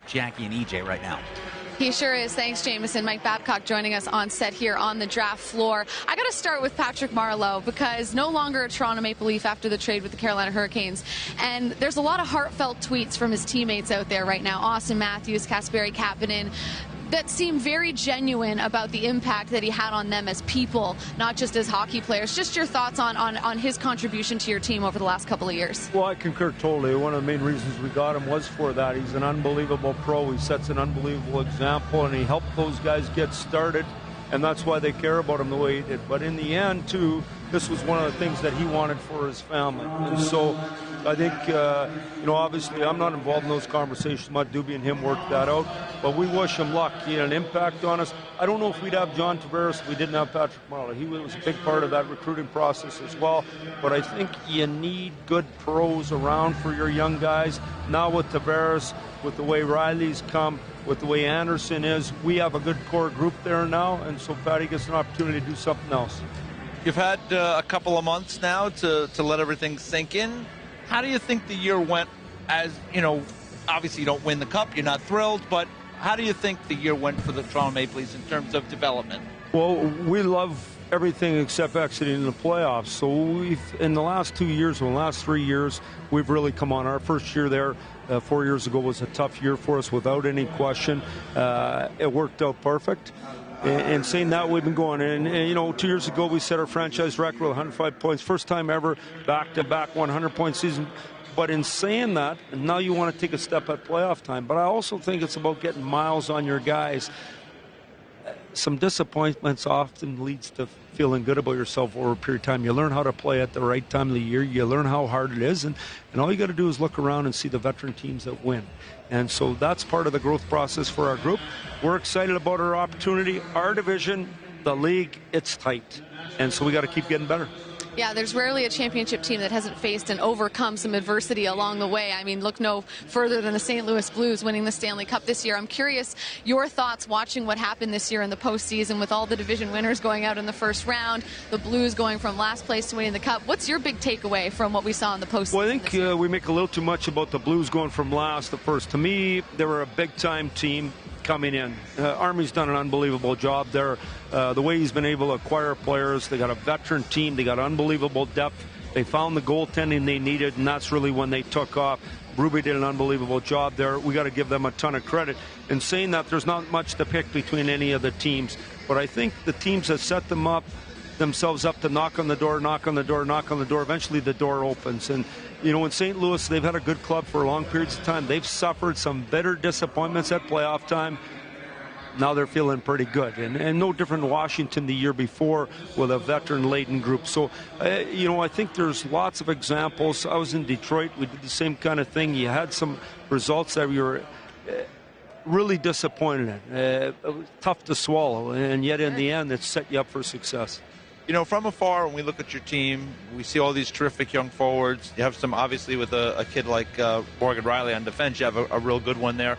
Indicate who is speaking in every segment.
Speaker 1: Jackie and EJ right now.
Speaker 2: He sure is. Thanks, Jameson. Mike Babcock joining us on set here on the draft floor. I got to start with Patrick Marleau because no longer a Toronto Maple Leaf after the trade with the Carolina Hurricanes. And there's a lot of heartfelt tweets from his teammates out there right now. Austin Matthews, Kasperi Kapanen, that seem very genuine about the impact that he had on them as people, not just as hockey players. Just your thoughts on his contribution to your team over the last couple of years.
Speaker 3: Well, I concur totally. One of the main reasons we got him was for that. He's an unbelievable pro. He sets an unbelievable example, and he helped those guys get started, and that's why they care about him the way he did. But in the end, too, this was one of the things that he wanted for his family. And so I think, obviously I'm not involved in those conversations. Matt Doobie and him worked that out. But we wish him luck. He had an impact on us. I don't know if we'd have John Tavares if we didn't have Patrick Marleau. He was a big part of that recruiting process as well. But I think you need good pros around for your young guys. Now with Tavares, with the way Riley's come, with the way Anderson is, we have a good core group there now. And so Patty gets an opportunity to do something else.
Speaker 4: You've had a couple of months now to let everything sink in. How do you think the year went? As obviously you don't win the cup, you're not thrilled, but how do you think the year went for the Toronto Maple Leafs in terms of development?
Speaker 3: Well, we love everything except exiting in the playoffs. So in the last 2 years, or the last 3 years, we've really come on. Our first year there 4 years ago was a tough year for us without any question. It worked out perfect. And saying that, we've been going. And 2 years ago, we set our franchise record with 105 points. First time ever, back-to-back 100-point season. But in saying that, now you want to take a step at playoff time. But I also think it's about getting miles on your guys. Some disappointments often leads to feeling good about yourself over a period of time. You learn how to play at the right time of the year. You learn how hard it is. And all you got to do is look around and see the veteran teams that win. And so that's part of the growth process for our group. We're excited about our opportunity. Our division, the league, it's tight. And so we got to keep getting better.
Speaker 2: Yeah, there's rarely a championship team that hasn't faced and overcome some adversity along the way. I mean, look no further than the St. Louis Blues winning the Stanley Cup this year. I'm curious your thoughts watching what happened this year in the postseason with all the division winners going out in the first round, the Blues going from last place to winning the Cup. What's your big takeaway from what we saw in the postseason?
Speaker 3: Well, I think we make a little too much about the Blues going from last to first. To me, they were a big-time team coming in. Army's done an unbelievable job there. The way he's been able to acquire players, they got a veteran team, they got unbelievable depth. They found the goaltending they needed, and that's really when they took off. Ruby did an unbelievable job there. We got to give them a ton of credit. In saying that, there's not much to pick between any of the teams, but I think the teams that set themselves up to knock on the door, eventually the door opens. And in St. Louis, they've had a good club for long periods of time. They've suffered some bitter disappointments at playoff time. Now they're feeling pretty good. And no different in Washington the year before with a veteran-laden group. So, I think there's lots of examples. I was in Detroit. We did the same kind of thing. You had some results that we were really disappointed in. It was tough to swallow. And yet in the end, it set you up for success.
Speaker 4: From afar, when we look at your team, we see all these terrific young forwards. You have some, obviously, with a kid like Morgan Riley on defense. You have a real good one there.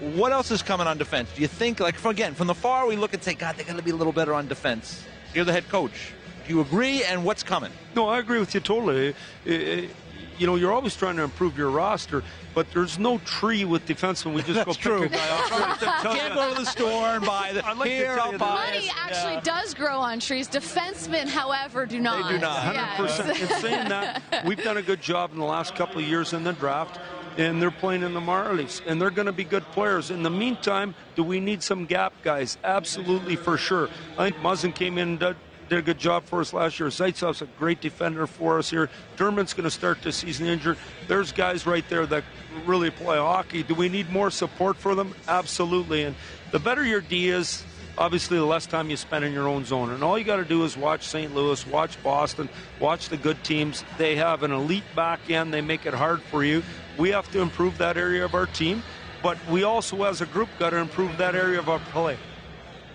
Speaker 4: What else is coming on defense? Do you think, from the far, we look and say, God, they got to be a little better on defense. You're the head coach. Do you agree, and what's coming?
Speaker 3: No, I agree with you totally. You're always trying to improve your roster, but there's no tree with defensemen. We just go pick a guy up.
Speaker 4: You can't go to the store and buy the
Speaker 2: Money actually does grow on trees. Defensemen, however, do not.
Speaker 4: They do not.
Speaker 3: 100%. In saying that, we've done a good job in the last couple of years in the draft, and they're playing in the Marlies, and they're going to be good players. In the meantime, do we need some gap guys? Absolutely, for sure. I think Muzzin came in and did a good job for us last year. Zaitsev's a great defender for us here. Dermott's going to start this season injured. There's guys right there that really play hockey. Do we need more support for them? Absolutely. And the better your D is, obviously, the less time you spend in your own zone. And all you got to do is watch St. Louis, watch Boston, watch the good teams. They have an elite back end. They make it hard for you. We have to improve that area of our team, but we also, as a group, got to improve that area of our play.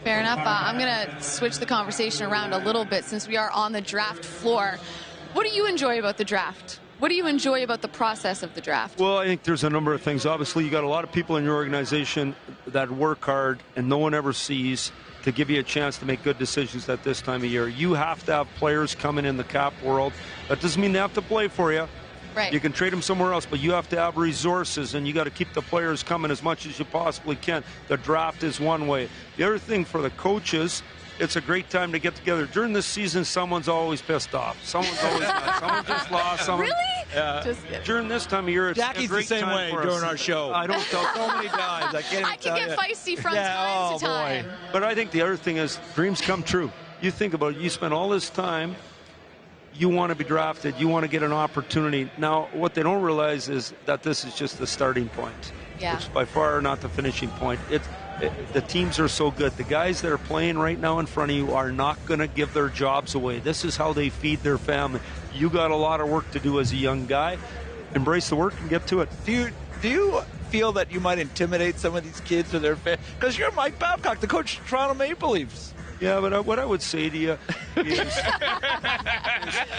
Speaker 2: Fair enough. I'm going to switch the conversation around a little bit since we are on the draft floor. What do you enjoy about the draft? What do you enjoy about the process of the draft?
Speaker 3: Well, I think there's a number of things. Obviously, you got a lot of people in your organization that work hard and no one ever sees to give you a chance to make good decisions at this time of year. You have to have players coming in the cap world. That doesn't mean they have to play for you,
Speaker 2: Right.
Speaker 3: You can trade them somewhere else, but you have to have resources, and you got to keep the players coming as much as you possibly can. The draft is one way. The other thing for the coaches, it's a great time to get together. During this season, someone's always pissed off. Someone's always not. Someone just lost. Someone,
Speaker 2: Really? Just
Speaker 3: during this time of year, it's
Speaker 4: Jackie's
Speaker 3: a great
Speaker 4: the same
Speaker 3: time
Speaker 4: way
Speaker 3: for
Speaker 4: during
Speaker 3: us.
Speaker 4: our show.
Speaker 3: I don't tell
Speaker 4: so many times. I can't even
Speaker 2: I can
Speaker 4: tell
Speaker 2: get
Speaker 4: you.
Speaker 2: feisty from
Speaker 4: Yeah,
Speaker 2: time to
Speaker 4: oh,
Speaker 2: time.
Speaker 4: boy.
Speaker 3: But I think the other thing is dreams come true. You think about it. You spend all this time. You want to be drafted. You want to get an opportunity. Now, what they don't realize is that this is just the starting point.
Speaker 2: Yeah.
Speaker 3: It's by far not the finishing point. The teams are so good. The guys that are playing right now in front of you are not going to give their jobs away. This is how they feed their family. You got a lot of work to do as a young guy. Embrace the work and get to it.
Speaker 4: Do you feel that you might intimidate some of these kids or their fans? Because you're Mike Babcock, the coach of Toronto Maple Leafs.
Speaker 3: Yeah, but what I would say to you is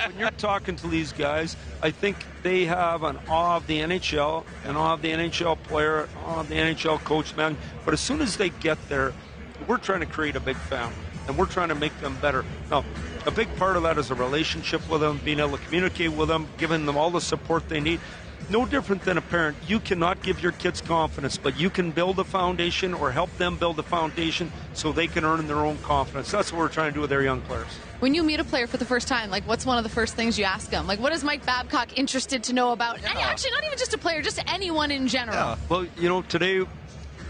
Speaker 3: when you're talking to these guys, I think they have an awe of the NHL, an awe of the NHL player, an awe of the NHL coach, man. But as soon as they get there, we're trying to create a big family, and we're trying to make them better. Now, a big part of that is a relationship with them, being able to communicate with them, giving them all the support they need. No different than a parent. You cannot give your kids confidence, but you can build a foundation or help them build a foundation so they can earn their own confidence. That's what we're trying to do with our young players.
Speaker 2: When you meet a player for the first time, like, what's one of the first things you ask them? Like, what is Mike Babcock interested to know about? And actually, not even just a player, just anyone in general.
Speaker 4: Yeah.
Speaker 3: Well, today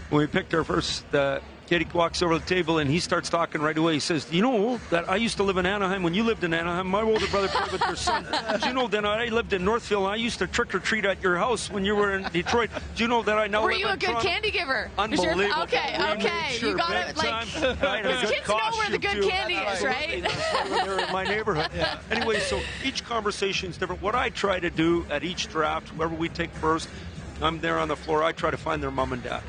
Speaker 3: when we picked our first kid, he walks over to the table and he starts talking right away. He says, "Do you know that I used to live in Anaheim when you lived in Anaheim? My older brother played with your son. Do you know that I lived in Northfield and I used to trick or treat at your house when you were in Detroit? Do you know that I now
Speaker 2: Were
Speaker 3: live
Speaker 2: you a
Speaker 3: in
Speaker 2: good
Speaker 3: Toronto?"
Speaker 2: candy giver?
Speaker 3: Unbelievable.
Speaker 2: Okay.
Speaker 3: We made sure
Speaker 2: You got
Speaker 3: big
Speaker 2: it. Like,
Speaker 3: time. I had a
Speaker 2: because
Speaker 3: good
Speaker 2: kids know where the
Speaker 3: costume,
Speaker 2: good
Speaker 3: too.
Speaker 2: candy is, right?
Speaker 3: That's why when they're in my neighborhood. Anyway, so each conversation is different. What I try to do at each draft, whoever we take first, I'm there on the floor. I try to find their mom and dad.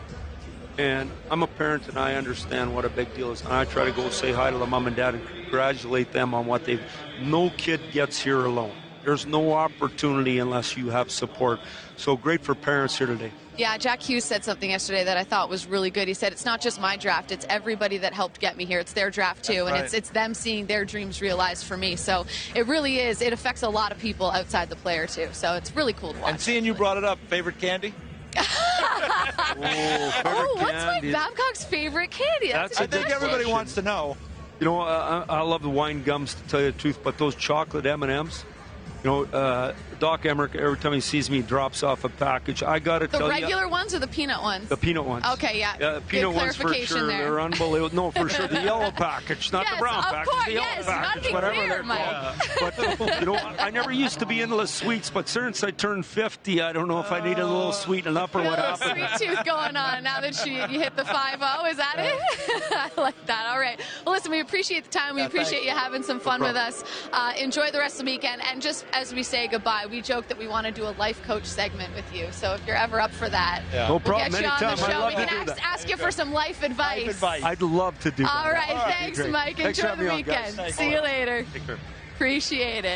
Speaker 3: And I'm a parent, and I understand what a big deal is. And I try to go say hi to the mom and dad and congratulate them on what they've. No kid gets here alone. There's no opportunity unless you have support. So great for parents here today.
Speaker 2: Yeah, Jack Hughes said something yesterday that I thought was really good. He said, it's not just my draft, it's everybody that helped get me here. It's their draft too, and
Speaker 4: right.
Speaker 2: it's them seeing their dreams realized for me. So it really is. It affects a lot of people outside the player too. So it's really cool to watch.
Speaker 4: And seeing you brought it up, favorite candy?
Speaker 2: What's Mike Babcock's favorite candy?
Speaker 3: That's a
Speaker 4: I think
Speaker 3: good
Speaker 4: everybody
Speaker 3: question.
Speaker 4: wants to know.
Speaker 3: I love the wine gums, to tell you the truth, but those chocolate M&Ms, Doc Emmerich, every time he sees me, drops off a package. I got to tell you.
Speaker 2: The regular ones or the peanut ones?
Speaker 3: The peanut ones.
Speaker 2: Okay, yeah.
Speaker 3: The peanut
Speaker 2: Good
Speaker 3: ones for
Speaker 2: clarification
Speaker 3: sure.
Speaker 2: there.
Speaker 3: They're unbelievable. No, for sure. The yellow package, not
Speaker 2: Yes,
Speaker 3: the brown
Speaker 2: of
Speaker 3: package.
Speaker 2: course,
Speaker 3: The yellow
Speaker 2: yes. You gotta
Speaker 3: package,
Speaker 2: be
Speaker 3: whatever
Speaker 2: clear,
Speaker 3: they're called. But I never used to be into the sweets, but since I turned 50, I don't know if I needed a little sweetening up or what happened.
Speaker 2: Sweet tooth going on now that you hit the 5-0. Is that it? I like that. All right. Well, listen, we appreciate the time. We appreciate you having some fun with us. Enjoy the rest of the weekend. And just as we say goodbye, we joke that we want to do a life coach segment with you. So if you're ever up for that,
Speaker 3: No problem.
Speaker 2: we'll get you on the
Speaker 3: Anytime. I'd
Speaker 2: show.
Speaker 3: love
Speaker 2: We
Speaker 3: to
Speaker 2: can
Speaker 3: do that.
Speaker 2: ask you for some life advice.
Speaker 3: I'd love to do that.
Speaker 2: All right.
Speaker 3: That'd be
Speaker 2: Thanks,
Speaker 3: great.
Speaker 2: Mike.
Speaker 3: Thanks for
Speaker 2: Enjoy
Speaker 3: having
Speaker 2: the
Speaker 3: me on, guys.
Speaker 2: weekend. See you later.
Speaker 3: Take care.
Speaker 2: Appreciate it.